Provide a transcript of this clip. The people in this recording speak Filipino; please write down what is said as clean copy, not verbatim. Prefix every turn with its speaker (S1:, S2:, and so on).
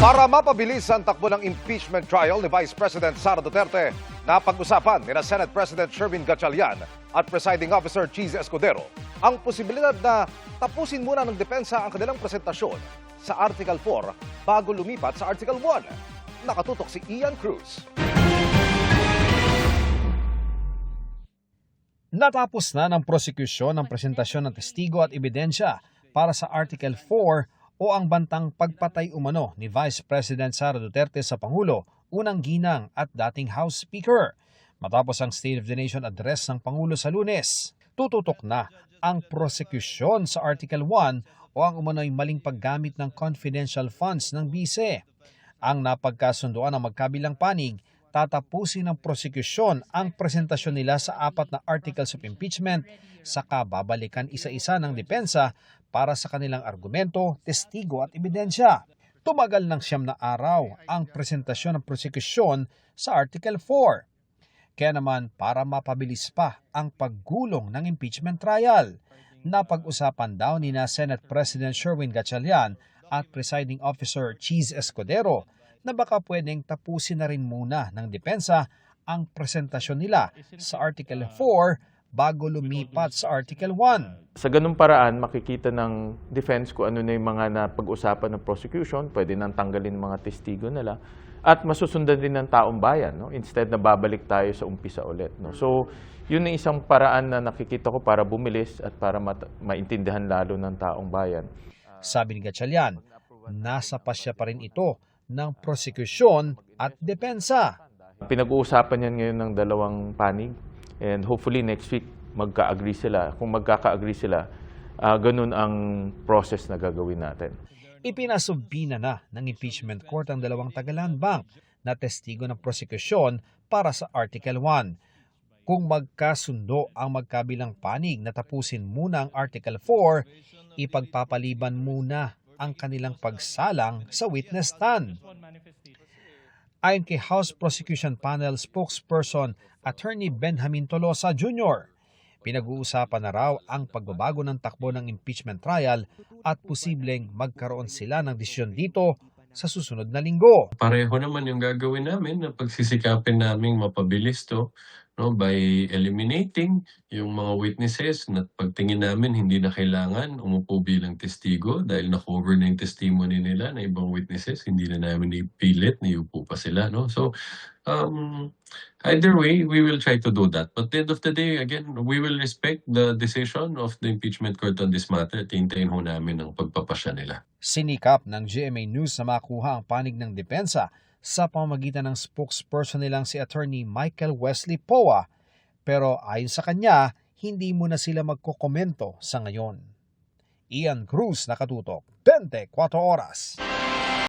S1: Para mapabilis ang takbo ng impeachment trial ni Vice President Sara Duterte, napag-usapan ni Senate President Sherwin Gatchalian at Presiding Officer Cheese Escudero ang posibilidad na tapusin muna ng depensa ang kanilang presentasyon sa Article 4 bago lumipat sa Article 1. Nakatutok si Ian Cruz.
S2: Natapos na ng prosekusyon ang presentasyon ng testigo at ebidensya para sa Article 4 o ang bantang pagpatay umano ni Vice President Sara Duterte sa Pangulo, unang ginang at dating House Speaker. Matapos ang State of the Nation address ng Pangulo sa Lunes, tututok na ang prosekusyon sa Article 1 o ang umano'y maling paggamit ng confidential funds ng bise. Ang napagkasunduan ng magkabilang panig, tatapusin ng prosekusyon ang presentasyon nila sa 4 na articles of impeachment, saka babalikan isa-isa ng depensa para sa kanilang argumento, testigo at ebidensya. Tumagal ng 9 na araw ang presentasyon ng prosekusyon sa Article 4. Kaya naman para mapabilis pa ang paggulong ng impeachment trial, napag-usapan daw ni Senate President Sherwin Gatchalian at Presiding Officer Cheese Escudero na baka pwedeng tapusin na rin muna ng depensa ang presentasyon nila sa Article 4 bago lumipat sa Article 1.
S3: Sa ganung paraan, makikita ng defense kung ano na yung mga napag-usapan ng prosecution, pwede nang tanggalin mga testigo nila, at masusundan din ng taong bayan, no? Instead na babalik tayo sa umpisa ulit. No? So, yun ang isang paraan na nakikita ko para bumilis at para maintindihan lalo ng taong bayan.
S2: Sabi ni Gatchalian, nasa pasya pa rin ito ng prosekusyon at depensa.
S3: Pinag-uusapan yan ngayon ng dalawang panig. And hopefully next week magka-agree sila. Kung magkaka-agree sila, ganun ang process na gagawin natin.
S2: Ipinasubbina na ng impeachment court ang dalawang Tagalanbang na testigo ng prosekusyon para sa Article 1. Kung magkasundo ang magkabilang panig na tapusin muna ang Article 4, ipagpapaliban muna ang kanilang pagsalang sa witness stand. Ayon kay House Prosecution Panel spokesperson Attorney Benjamin Tolosa Jr., pinag-uusapan na raw ang pagbabago ng takbo ng impeachment trial at posibleng magkaroon sila ng desisyon dito sa susunod na linggo.
S4: Pareho naman yung gagawin namin na pagsisikapin naming mapabilis to, no, by eliminating yung mga witnesses na pagtingin namin hindi na kailangan umupo bilang testigo dahil na-cover na yung testimony nila na ibang witnesses, hindi na namin ipilit na iupo pa sila. No? So, either way, we will try to do that. But at the end of the day, again, we will respect the decision of the impeachment court on this matter at hintayin ho namin ang pagpapasya nila.
S2: Sinikap ng GMA News na makuha ang panig ng depensa sa pamamagitan ng spokesperson nilang si Attorney Michael Wesley Poa, pero ayon sa kanya, hindi muna sila magkokomento sa ngayon. Ian Cruz, Nakatutok, 24 Oras.